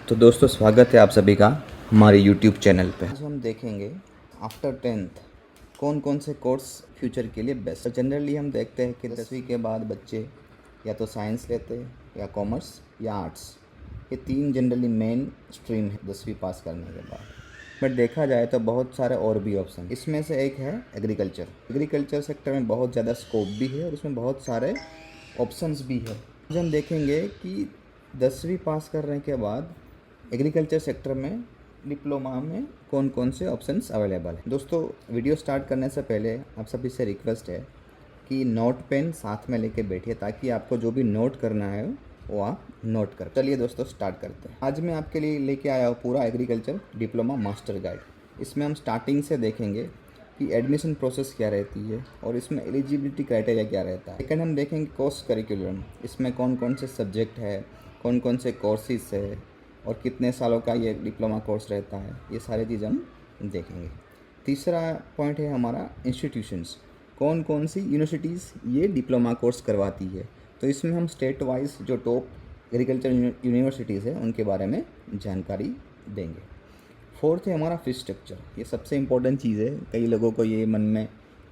तो दोस्तों स्वागत है आप सभी का हमारे यूट्यूब चैनल पे। आज हम देखेंगे आफ्टर 10th कौन कौन से कोर्स फ्यूचर के लिए बेस्ट। तो जनरली हम देखते हैं कि 10वीं के बाद बच्चे या तो साइंस लेते हैं या कॉमर्स या आर्ट्स। ये तीन जनरली मेन स्ट्रीम है 10वीं पास करने के बाद। बट देखा जाए तो बहुत सारे और भी ऑप्शन, इसमें से एक है एग्रीकल्चर। एग्रीकल्चर सेक्टर में बहुत ज़्यादा स्कोप भी है और उसमें बहुत सारे ऑप्शंस भी है। आज हम देखेंगे कि 10वीं पास करने के बाद एग्रीकल्चर सेक्टर में डिप्लोमा में कौन कौन से ऑप्शंस अवेलेबल हैं। दोस्तों वीडियो स्टार्ट करने से पहले आप सभी से रिक्वेस्ट है कि नोट पेन साथ में लेके बैठिए ताकि आपको जो भी नोट करना है वो आप नोट कर। चलिए दोस्तों स्टार्ट करते हैं। आज मैं आपके लिए लेके आया हूँ पूरा एग्रीकल्चर डिप्लोमा मास्टर गाइड। इसमें हम स्टार्टिंग से देखेंगे कि एडमिशन प्रोसेस क्या रहती है और इसमें एलिजिबिलिटी क्राइटेरिया क्या रहता है। सेकंड हम देखेंगे कोर्स करिकुलम, इसमें कौन कौन से सब्जेक्ट है, कौन कौन से कोर्सेज है और कितने सालों का ये डिप्लोमा कोर्स रहता है, ये सारी चीज़ हम देखेंगे। तीसरा पॉइंट है हमारा इंस्टीट्यूशंस, कौन कौन सी यूनिवर्सिटीज़ ये डिप्लोमा कोर्स करवाती है। तो इसमें हम स्टेट वाइज जो टॉप एग्रीकल्चर यूनिवर्सिटीज़ है उनके बारे में जानकारी देंगे। फोर्थ है हमारा फीस स्ट्रक्चर, ये सबसे इम्पोर्टेंट चीज़ है। कई लोगों को ये मन में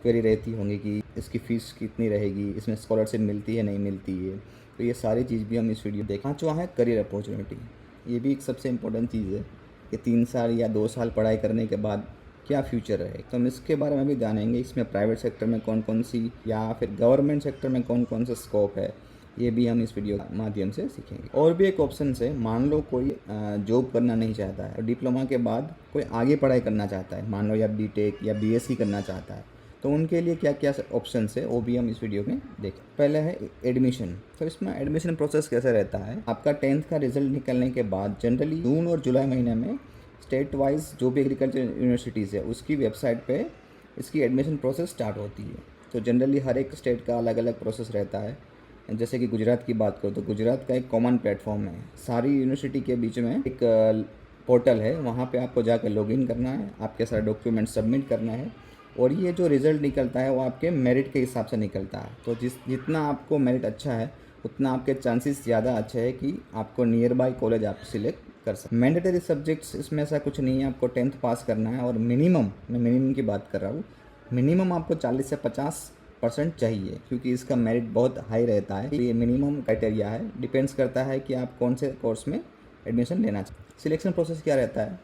क्वेरी रहती होंगी कि इसकी फ़ीस कितनी रहेगी, इसमें स्कॉलरशिप मिलती है नहीं मिलती है। तो ये सारी चीज़ भी हम इस वीडियो देखें। पाँचवा है करियर अपॉर्चुनिटी, ये भी एक सबसे इम्पोर्टेंट चीज़ है कि 3 साल या 2 साल पढ़ाई करने के बाद क्या फ्यूचर है। तो हम इसके बारे में भी जानेंगे, इसमें प्राइवेट सेक्टर में कौन कौन सी या फिर गवर्नमेंट सेक्टर में कौन कौन सा स्कोप है, ये भी हम इस वीडियो के माध्यम से सीखेंगे। और भी एक ऑप्शन है, मान लो कोई जॉब करना नहीं चाहता है और डिप्लोमा के बाद कोई आगे पढ़ाई करना चाहता है, मान लो या बीटेक या बीएससी करना चाहता है, तो उनके लिए क्या क्या ऑप्शंस है वो भी हम इस वीडियो में देखें। पहले है एडमिशन। तो इसमें एडमिशन प्रोसेस कैसे रहता है, आपका 10th का रिजल्ट निकलने के बाद जनरली जून और जुलाई महीने में स्टेट वाइज जो भी एग्रीकल्चर यूनिवर्सिटीज़ है उसकी वेबसाइट पे इसकी एडमिशन प्रोसेस स्टार्ट होती है। तो जनरली हर एक स्टेट का अलग अलग प्रोसेस रहता है। जैसे कि गुजरात की बात करो तो गुजरात का एक कॉमन प्लेटफॉर्म है, सारी यूनिवर्सिटी के बीच में एक पोर्टल है, वहाँ पे आपको जाकर लॉगिन करना है, आपके सारे डॉक्यूमेंट सबमिट करना है और ये जो रिज़ल्ट निकलता है वो आपके मेरिट के हिसाब से निकलता है। तो जितना आपको मेरिट अच्छा है उतना आपके चांसेस ज़्यादा अच्छे हैं कि आपको नियर बाय कॉलेज आप सिलेक्ट कर सकते। मैंडेटरी सब्जेक्ट्स इसमें ऐसा कुछ नहीं है, आपको 10th पास करना है और मिनिमम, मैं मिनिमम की बात कर रहा हूँ, मिनिमम आपको 40 से 50% चाहिए क्योंकि इसका मेरिट बहुत हाई रहता है। ये मिनिमम क्राइटेरिया है, डिपेंड्स करता है कि आप कौन से कोर्स में एडमिशन लेना चाहिए। सिलेक्शन प्रोसेस क्या रहता है,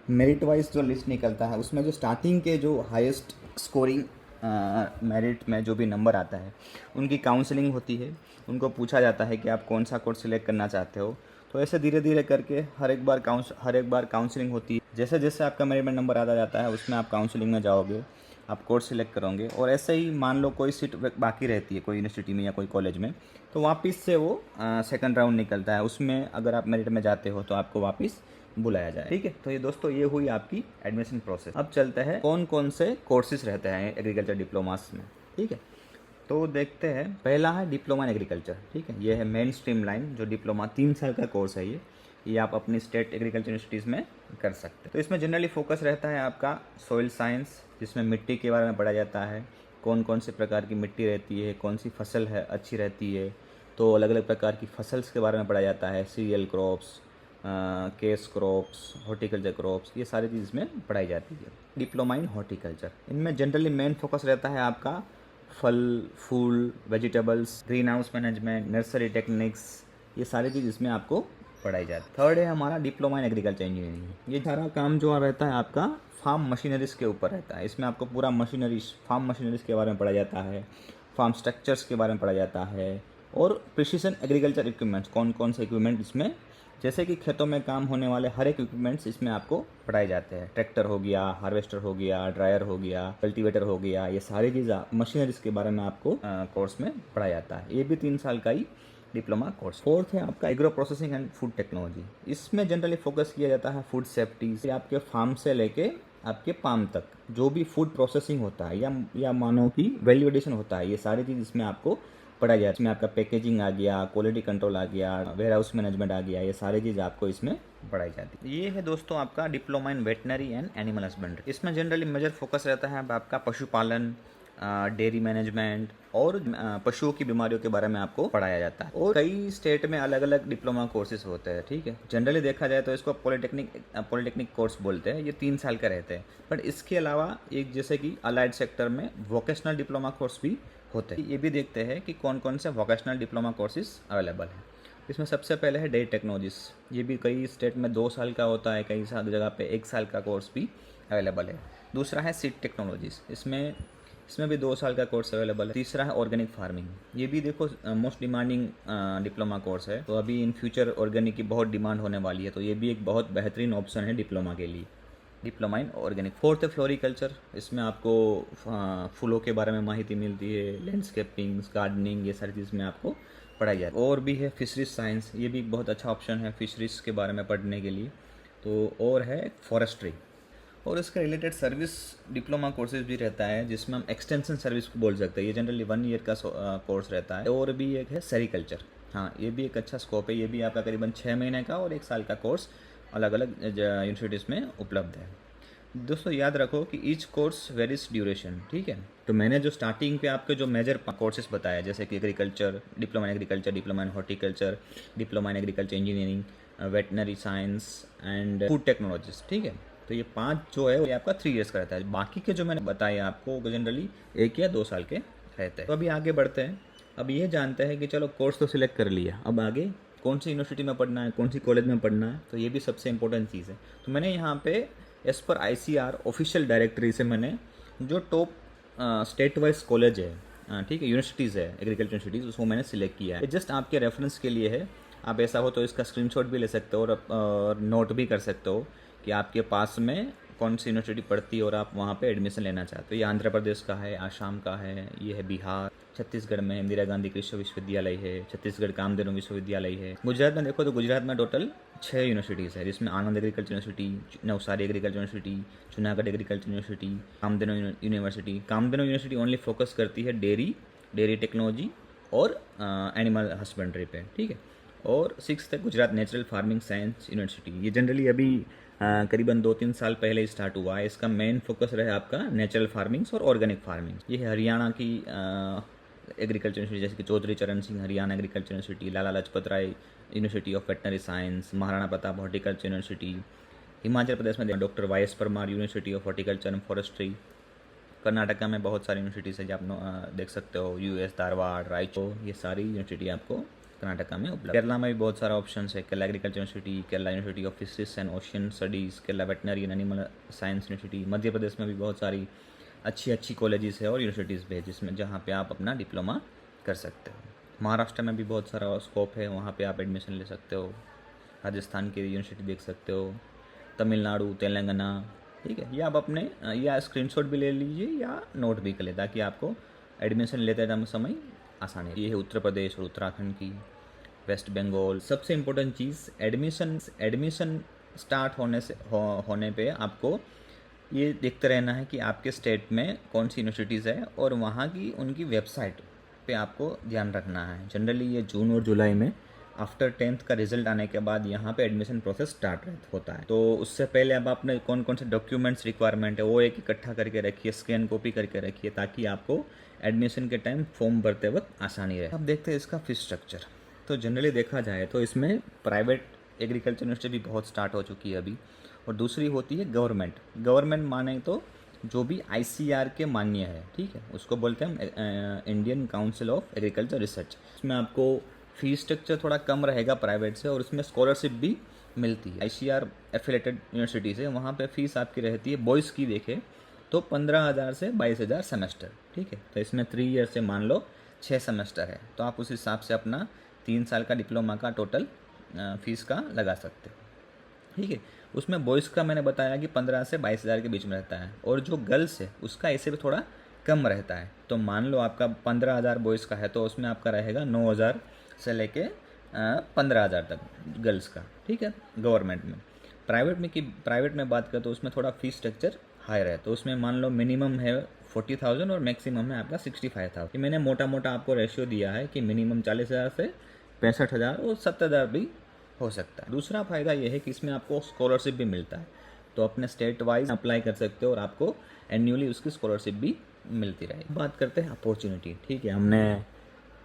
मेरिट वाइज जो लिस्ट निकलता है उसमें जो स्टार्टिंग के जो हाईएस्ट स्कोरिंग मेरिट में जो भी नंबर आता है उनकी काउंसलिंग होती है, उनको पूछा जाता है कि आप कौन सा कोर्स सिलेक्ट करना चाहते हो। तो ऐसे धीरे धीरे करके हर एक बार काउंसलिंग होती है। जैसे जैसे आपका मेरिट में नंबर आता जाता है उसमें आप काउंसलिंग में जाओगे, आप कोर्स सिलेक्ट करोगे और ऐसे ही मान लो कोई सीट बाकी रहती है कोई यूनिवर्सिटी में या कोई कॉलेज में, तो वापस से वो सेकंड राउंड निकलता है, उसमें अगर आप मेरिट में जाते हो तो आपको वापस बुलाया जाए। ठीक है, तो ये दोस्तों ये हुई आपकी एडमिशन प्रोसेस। अब चलते हैं कौन कौन से कोर्सेज रहते हैं एग्रीकल्चर डिप्लोमास में। ठीक है, तो देखते हैं। पहला है डिप्लोमा इन एग्रीकल्चर। ठीक है, ये है मेन स्ट्रीम लाइन जो डिप्लोमा 3 साल का कोर्स है। ये आप अपनी स्टेट एग्रीकल्चर यूनिवर्सिटीज़ में कर सकते हैं। तो इसमें जनरली फोकस रहता है आपका सॉइल साइंस, जिसमें मिट्टी के बारे में पढ़ा जाता है, कौन कौन से प्रकार की मिट्टी रहती है, कौन सी फसल है अच्छी रहती है, तो अलग अलग प्रकार की फसल्स के बारे में पढ़ा जाता है, cereal crops, cash crops, horticulture crops, ये सारी चीज़ इसमें पढ़ाई जाती है। डिप्लोमा इन हॉर्टिकल्चर, इनमें जनरली मेन फोकस रहता है आपका फल फूल, vegetables, greenhouse management, nursery techniques, ये सारी चीज़ इसमें आपको पढ़ाई जाती है। थर्ड है हमारा डिप्लोमा इन एग्रीकल्चर इंजीनियरिंग। ये सारा काम जो रहता है आपका फार्म मशीनरीज के ऊपर रहता है। इसमें आपको पूरा फार्म मशीनरीज के बारे में पढ़ा जाता है, फार्म स्ट्रक्चर्स के बारे में पढ़ा जाता है और प्रिसीजन एग्रीकल्चर इक्विपमेंट्स, कौन कौन से इक्विपमेंट इसमें, जैसे कि खेतों में काम होने वाले हर एक इक्विपमेंट्स इसमें आपको पढ़ाए जाते हैं। ट्रैक्टर हो गया, हार्वेस्टर हो गया, ड्रायर हो गया, कल्टीवेटर हो गया, ये सारी चीज़ मशीनरीज के बारे में आपको कोर्स में पढ़ाया जाता है। ये भी 3 साल का ही डिप्लोमा कोर्स। फोर्थ है आपका agro processing and food technology. इसमें जनरली फोकस किया जाता है फूड सेफ्टी से आपके फार्म से लेके आपके पाम तक जो भी फूड प्रोसेसिंग होता है या मानो कि वैल्यू एडिशन होता है, ये सारी चीज़ इसमें आपको पढ़ाई जाती है। इसमें आपका पैकेजिंग आ गया, क्वालिटी कंट्रोल आ गया, वेयर हाउस मैनेजमेंट आ गया, ये सारी चीज़ आपको इसमें पढ़ाई जाती है। ये है दोस्तों आपका diploma in veterinary and animal husbandry. इसमें जनरली मेजर फोकस रहता है आपका पशुपालन, डेयरी मैनेजमेंट और पशुओं की बीमारियों के बारे में आपको पढ़ाया जाता है। और कई स्टेट में अलग अलग डिप्लोमा कोर्सेज होते हैं, ठीक है। जनरली देखा जाए तो इसको पॉलिटेक्निक कोर्स बोलते हैं, ये 3 साल का रहते हैं। बट इसके अलावा एक जैसे कि अलाइड सेक्टर में वोकेशनल डिप्लोमा कोर्स भी होते हैं। ये भी देखते हैं कि कौन कौन से वोकेशनल डिप्लोमा कोर्सेज अवेलेबल हैं। इसमें सबसे पहले है डेयरी टेक्नोलॉजीज। ये भी कई स्टेट में 2 साल का होता है, कई जगह पे 1 साल का कोर्स भी अवेलेबल है। दूसरा है सीड टेक्नोलॉजीज, इसमें भी 2 साल का कोर्स अवेलेबल है। तीसरा है ऑर्गेनिक फार्मिंग, ये भी देखो मोस्ट डिमांडिंग डिप्लोमा कोर्स है। तो अभी इन फ्यूचर ऑर्गेनिक की बहुत डिमांड होने वाली है, तो ये भी एक बहुत बेहतरीन ऑप्शन है डिप्लोमा के लिए, डिप्लोमा इन ऑर्गेनिक। फोर्थ है फ्लोरिकल्चर, इसमें आपको फूलों के बारे में माहिती मिलती है, लैंडस्केपिंग, गार्डनिंग, ये सारी चीज़ में आपको पढ़ाई जाती है। और भी है फिशरीज साइंस, ये भी एक बहुत अच्छा ऑप्शन है फिशरीज के बारे में पढ़ने के लिए। तो और है फॉरेस्ट्री, और इसके रिलेटेड सर्विस डिप्लोमा कोर्सेज भी रहता है, जिसमें हम एक्सटेंशन सर्विस को बोल सकते हैं। ये जनरली 1 ईयर का कोर्स रहता है। और भी एक है सेरिकल्चर, हाँ ये भी एक अच्छा स्कोप है। ये भी आपका करीबन 6 महीने का और 1 साल का कोर्स अलग अलग यूनिवर्सिटीज़ में उपलब्ध है। दोस्तों याद रखो कि ईच कोर्स वेरीज ड्यूरेशन, ठीक है। तो मैंने जो स्टार्टिंग पे आपके जो मेजर कोर्सेज बताया, जैसे कि agriculture, diploma in agriculture, diploma in horticulture, diploma in agriculture engineering, veterinary science and food technologies, ठीक है। तो ये 5 जो है वो आपका 3 ईयर्स का रहता है। बाकी के जो मैंने बताए आपको जनरली 1 या 2 साल के रहते हैं। तो अभी आगे बढ़ते हैं। अब ये जानते हैं कि चलो कोर्स तो सिलेक्ट कर लिया, अब आगे कौन सी यूनिवर्सिटी में पढ़ना है, कौन सी कॉलेज में पढ़ना है, तो ये भी सबसे इंपॉर्टेंट चीज़ है। तो मैंने यहाँ पे as per ICR official directory से मैंने जो टॉप स्टेट वाइज कॉलेज है, ठीक है, यूनिवर्सिटीज़ है, एग्रीकल्चर यूनिवर्सिटीज़, उसको मैंने सिलेक्ट किया है। जस्ट आपके रेफरेंस के लिए है। आप ऐसा हो तो इसका स्क्रीनशॉट भी ले सकते हो और नोट भी कर सकते हो कि आपके पास में कौन सी यूनिवर्सिटी पढ़ती है और आप वहाँ पे एडमिशन लेना चाहते हो। ये आंध्र प्रदेश का है, आसाम का है, ये है बिहार, छत्तीसगढ़ में इंदिरा गांधी कृषि विश्वविद्यालय है, छत्तीसगढ़ कामधेनु विश्वविद्यालय है। गुजरात में देखो तो गुजरात में टोटल 6 यूनिवर्सिटीज़ है, जिसमें Anand agriculture university, Navsari agriculture university, Junagadh agriculture university, Kamdhenu university. Kamdhenu university only focus करती है डेयरी टेक्नोलॉजी और एनिमल हस्बेंड्री पे, ठीक है। और 6th है Gujarat natural farming science university. ये जनरली अभी करीबन 2-3 साल पहले ही स्टार्ट हुआ है। इसका मेन फोकस रहे आपका नेचुरल फार्मिंग्स और ऑर्गेनिक फार्मिंग। ये है हरियाणा की एग्रीकल्चर यूनिवर्सिटी, जैसे कि Chaudhary Charan Singh Haryana agriculture university, Lala Lajpat Rai university of veterinary science, Maharana Pratap horticulture university. Himachal Pradesh में doctor YS Parmar university of horticulture and forestry. Karnataka में बहुत सारी यूनिवर्सिटीज़ है, जो आप देख सकते हो, US धारवाड़, रायचूर, ये सारी यूनिवर्सिटी आपको कर्नाटका में उपलब्ध। केरला में भी बहुत सारा ऑप्शन है, Kerala agriculture university, Kerala university of fisheries and ocean studies, Kerala veterinary and animal science university. Madhya Pradesh में भी बहुत सारी अच्छी कॉलेजेस है और यूनिवर्सिटीज़ भी है, जिसमें जहाँ पे आप अपना डिप्लोमा कर सकते हो। महाराष्ट्र में भी बहुत सारा स्कोप है, वहाँ पे आप एडमिशन ले सकते हो। राजस्थान की यूनिवर्सिटी देख सकते हो, तमिलनाडु, तेलंगाना, ठीक है। या आप अपने या स्क्रीनशॉट भी ले लीजिए या नोट भी कर ले, ताकि आपको एडमिशन लेते समय आसानी। ये है उत्तर प्रदेश और उत्तराखंड की, वेस्ट बंगाल। सबसे इम्पोर्टेंट चीज़ एडमिशन स्टार्ट होने पे आपको ये देखते रहना है कि आपके स्टेट में कौन सी यूनिवर्सिटीज़ है, और वहाँ की उनकी वेबसाइट पे आपको ध्यान रखना है। जनरली ये जून और जुलाई में आफ्टर 10th का रिजल्ट आने के बाद यहाँ पे एडमिशन प्रोसेस स्टार्ट होता है। तो उससे पहले अब आपने कौन कौन से डॉक्यूमेंट्स रिक्वायरमेंट है वो एक इकट्ठा करके रखिए, स्कैन कॉपी करके रखिए, ताकि आपको एडमिशन के टाइम फॉर्म भरते वक्त आसानी रहे। अब देखते हैं इसका फीस स्ट्रक्चर। तो जनरली देखा जाए तो इसमें प्राइवेट एग्रीकल्चर यूनिवर्सिटी भी बहुत स्टार्ट हो चुकी है अभी, और दूसरी होती है गवर्नमेंट माने तो जो भी ICR के मान्य है, ठीक है, उसको बोलते हैं हम Indian council of agriculture research. इसमें आपको फीस स्ट्रक्चर थोड़ा कम रहेगा प्राइवेट से, और उसमें स्कॉलरशिप भी मिलती है। ICR एफिलेटेड यूनिवर्सिटीज़ है, वहाँ पे फीस आपकी रहती है, बॉयज़ की देखें तो 15,000 से 22,000 सेमेस्टर, ठीक है। तो इसमें 3 ईयर से मान लो 6 सेमेस्टर है, तो आप उस हिसाब से अपना 3 साल का डिप्लोमा का टोटल फीस का लगा सकते हो, ठीक है। उसमें बॉयज़ का मैंने बताया कि 15 से 22,000 के बीच में रहता है, और जो गर्ल्स है उसका ऐसे भी थोड़ा कम रहता है। तो मान लो आपका 15,000 बॉयज़ का है, तो उसमें आपका रहेगा 9,000 से लेके 15,000 तक गर्ल्स का, ठीक है, गवर्नमेंट में। प्राइवेट में बात करें तो उसमें थोड़ा फीस स्ट्रक्चर हायर है, तो उसमें मान लो मिनिमम है 40,000 और मैक्सिमम है आपका 65,000। ये मैंने मोटा आपको रेशियो दिया है कि मिनिमम 40,000 से 65,000 और 70,000 भी हो सकता है। दूसरा फ़ायदा ये है कि इसमें आपको स्कॉलरशिप भी मिलता है, तो अपने स्टेट वाइज अप्लाई कर सकते हो और आपको एन्युअली उसकी स्कॉलरशिप भी मिलती रहेगी। बात करते हैं अपॉर्चुनिटी। ठीक है, हमने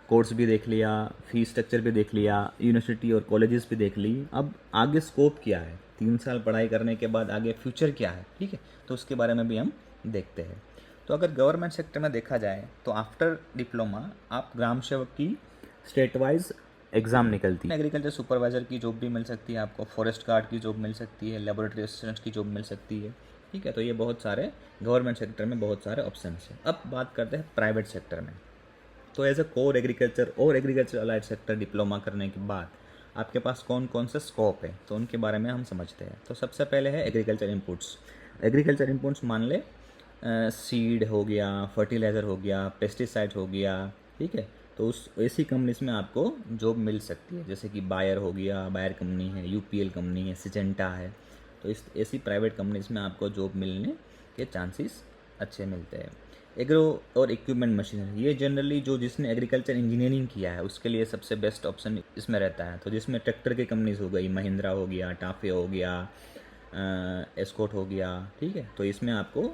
कोर्स भी देख लिया, फीस स्ट्रक्चर भी देख लिया, यूनिवर्सिटी और कॉलेजेस भी देख ली। अब आगे स्कोप क्या है, 3 साल पढ़ाई करने के बाद आगे फ्यूचर क्या है, ठीक है, तो उसके बारे में भी हम देखते हैं। तो अगर गवर्नमेंट सेक्टर में देखा जाए तो आफ्टर डिप्लोमा आप ग्राम सेवक की स्टेट वाइज एग्ज़ाम निकलती है। एग्रीकल्चर सुपरवाइज़र की जॉब भी मिल सकती है आपको, फॉरेस्ट गार्ड की जॉब मिल सकती है, लेबोरेटरी असिस्टेंट की जॉब मिल सकती है। ठीक है, तो ये बहुत सारे गवर्नमेंट सेक्टर में बहुत सारे ऑप्शंस हैं। अब बात करते हैं प्राइवेट सेक्टर में। तो एज अ कोर एग्रीकल्चर और एग्रीकल्चर अलाइड सेक्टर डिप्लोमा करने के बाद आपके पास कौन कौन से स्कोप है, तो उनके बारे में हम समझते हैं। तो सबसे पहले है एग्रीकल्चर इनपुट्स। एग्रीकल्चर इनपुट्स मान ले सीड हो गया, फर्टिलाइज़र हो गया, पेस्टिसाइड हो गया, ठीक है, तो उस ऐसी कंपनीज में आपको जॉब मिल सकती है, जैसे कि बायर हो गया, बायर कंपनी है, यूपीएल कंपनी है, सिजेंटा है। तो इस ऐसी प्राइवेट कंपनीज में आपको जॉब मिलने के चांसेस अच्छे मिलते हैं। एग्रो और इक्विपमेंट मशीनरी, ये जनरली जो जिसने एग्रीकल्चर इंजीनियरिंग किया है उसके लिए सबसे बेस्ट ऑप्शन इसमें रहता है। तो जिसमें ट्रैक्टर की कंपनीज हो गई, महिंद्रा हो गया, टाफे हो गया, एस्कॉट हो गया, ठीक है, तो इसमें आपको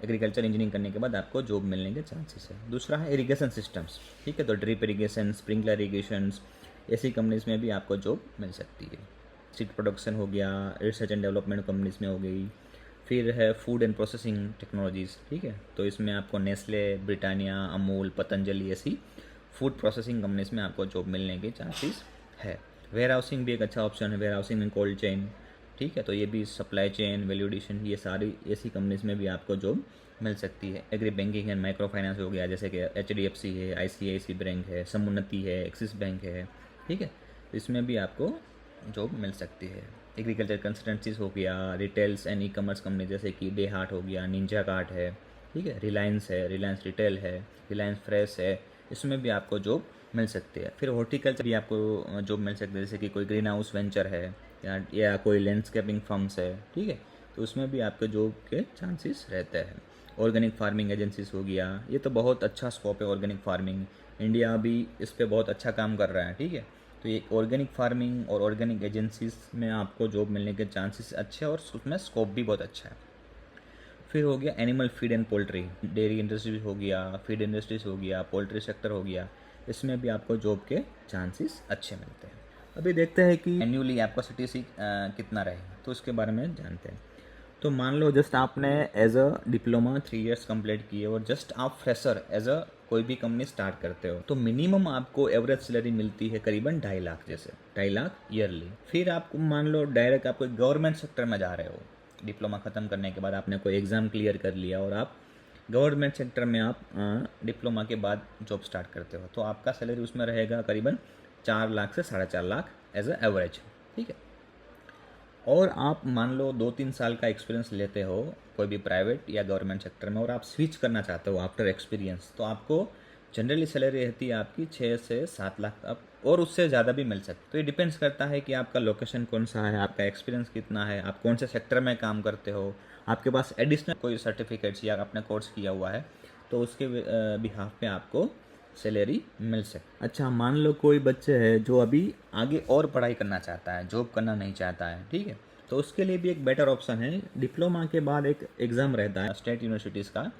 एग्रीकल्चर इंजीनियरिंग करने के बाद आपको जॉब मिलने के चांसेस है। दूसरा है इरिगेशन सिस्टम्स, ठीक है, तो ड्रिप इरिगेशन, स्प्रिंकलर इरिगेशंस, ऐसी कंपनीज में भी आपको जॉब मिल सकती है। सीड प्रोडक्शन हो गया, रिसर्च एंड डेवलपमेंट कंपनीज में हो गई। फिर है फूड एंड प्रोसेसिंग टेक्नोलॉजीज़, ठीक है, तो इसमें आपको नेस्ले, ब्रिटानिया, अमूल, पतंजलि ऐसी फूड प्रोसेसिंग कंपनीज में आपको जॉब मिलने के चांसेस है। वेयर हाउसिंग भी एक अच्छा ऑप्शन है, warehousing and cold chain, ठीक है, तो ये भी सप्लाई चेन, वैल्यू एडिशन, ये सारी ऐसी कंपनीज में भी आपको जॉब मिल सकती है। Agri banking and micro finance हो गया, जैसे कि HDFC है, ICICI बैंक है, समुन्नति है, एक्सिस बैंक है, ठीक है, तो इसमें भी आपको जॉब मिल सकती है। एग्रीकल्चर कंसल्टेंसीज हो गया, retails and e commerce company जैसे कि डे हार्ट हो गया, निंजा कार्ट है, ठीक है, रिलायंस है, रिलायंस रिटेल है, रिलायंस फ्रेश है, इसमें भी आपको जॉब मिल सकती है। फिर हॉर्टिकल्चर भी आपको जॉब मिल सकती है, जैसे कि कोई ग्रीन हाउस वेंचर है या कोई लैंडस्केपिंग फर्म्स है, ठीक है, तो उसमें भी आपके जॉब के चांसेस रहते हैं। ऑर्गेनिक फार्मिंग एजेंसीज हो गया, ये तो बहुत अच्छा स्कोप है ऑर्गेनिक फार्मिंग, इंडिया अभी इस पर बहुत अच्छा काम कर रहा है, ठीक है, तो ये ऑर्गेनिक फार्मिंग और ऑर्गेनिक एजेंसीज में आपको जॉब मिलने के चांसेस अच्छे हैं और उसमें स्कोप भी बहुत अच्छा है। फिर हो गया animal feed and poultry, dairy industries हो गया, फीड इंडस्ट्रीज हो गया, पोल्ट्री सेक्टर हो गया, इसमें भी आपको जॉब के चांसेस अच्छे मिलते हैं। अभी देखते हैं कि एन्यूअली आपका CTC कितना रहेगा, तो उसके बारे में जानते हैं। तो मान लो जस्ट आपने as a diploma 3 years complete किए और जस्ट आप फ्रेशर एज अ कोई भी कंपनी स्टार्ट करते हो, तो मिनिमम आपको एवरेज सैलरी मिलती है करीबन 2.5 लाख, जैसे 2.5 लाख ईयरली। फिर आपको मान लो डायरेक्ट आप कोई गवर्नमेंट सेक्टर में जा रहे हो, डिप्लोमा ख़त्म करने के बाद आपने कोई एग्ज़ाम क्लियर कर लिया और आप गवर्नमेंट सेक्टर में आप डिप्लोमा के बाद जॉब स्टार्ट करते हो, तो आपका सैलरी उसमें रहेगा करीबन 4 लाख से 4.5 लाख एज अ एवरेज, ठीक है। और आप मान लो 2-3 साल का एक्सपीरियंस लेते हो कोई भी प्राइवेट या गवर्नमेंट सेक्टर में और आप स्विच करना चाहते हो आफ्टर एक्सपीरियंस, तो आपको जनरली सैलरी रहती है आपकी 6 से 7 लाख अब, और उससे ज़्यादा भी मिल सकती है। तो ये डिपेंड्स करता है कि आपका लोकेशन कौन सा है, आपका एक्सपीरियंस कितना है, आप कौन से सेक्टर में काम करते हो, आपके पास एडिशनल कोई सर्टिफिकेट्स या आपने कोर्स किया हुआ है, तो उसके बिहाफ पे आपको सैलरी मिल सकती। अच्छा, मान लो कोई बच्चे है जो अभी आगे और पढ़ाई करना चाहता है, जॉब करना नहीं चाहता है, ठीक है, तो उसके लिए भी एक बेटर ऑप्शन है। डिप्लोमा के बाद एक एग्ज़ाम रहता है स्टेट यूनिवर्सिटीज़ का,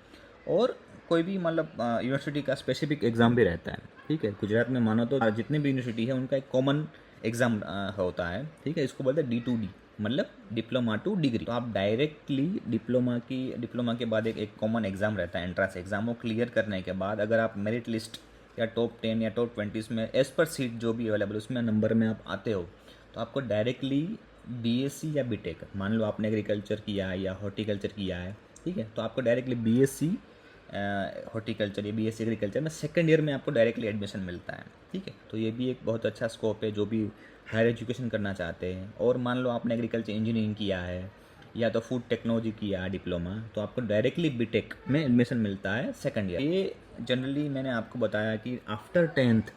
और कोई भी मतलब यूनिवर्सिटी का स्पेसिफिक एग्ज़ाम भी रहता है, ठीक है। गुजरात में मानो तो जितनी भी यूनिवर्सिटी है उनका एक कॉमन एग्ज़ाम होता है, ठीक है, इसको बोलते हैं D2D, मतलब डिप्लोमा टू डिग्री। तो आप डायरेक्टली डिप्लोमा के बाद एक कॉमन एग्ज़ाम रहता है, एंट्रेंस एग्ज़ाम, वो क्लियर करने के बाद अगर आप मेरिट लिस्ट या टॉप 10 या टॉप 20 में एज पर सीट जो भी अवेलेबल उसमें नंबर में आप आते हो, तो आपको डायरेक्टली BSc या BTech, मान लो आपने एग्रीकल्चर किया है या हॉर्टिकल्चर किया है, ठीक है, तो आपको डायरेक्टली BSc हॉर्टिकल्चर या BSc एग्रीकल्चर में सेकंड ईयर में आपको डायरेक्टली एडमिशन मिलता है, ठीक है, तो ये भी एक बहुत अच्छा स्कोप है जो भी हायर एजुकेशन करना चाहते हैं। और मान लो आपने एग्रीकल्चर इंजीनियरिंग किया है या तो फूड टेक्नोलॉजी किया है डिप्लोमा, तो आपको डायरेक्टली BTech में एडमिशन मिलता है सेकंड ईयर। ये जनरली मैंने आपको बताया कि आफ्टर 10th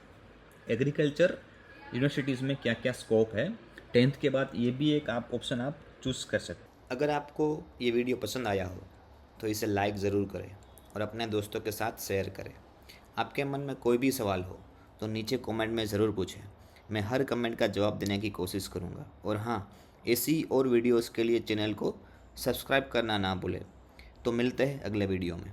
एग्रीकल्चर यूनिवर्सिटीज़ में क्या क्या स्कोप है। 10th के बाद ये भी एक आप ऑप्शन आप चूज़ कर सकते। अगर आपको ये वीडियो पसंद आया हो तो इसे लाइक ज़रूर करें और अपने दोस्तों के साथ शेयर करें। आपके मन में कोई भी सवाल हो तो नीचे कमेंट में ज़रूर पूछें, मैं हर कमेंट का जवाब देने की कोशिश करूँगा। और हाँ, ऐसी और वीडियोज़ के लिए चैनल को सब्सक्राइब करना ना भूलें। तो मिलते हैं अगले वीडियो में।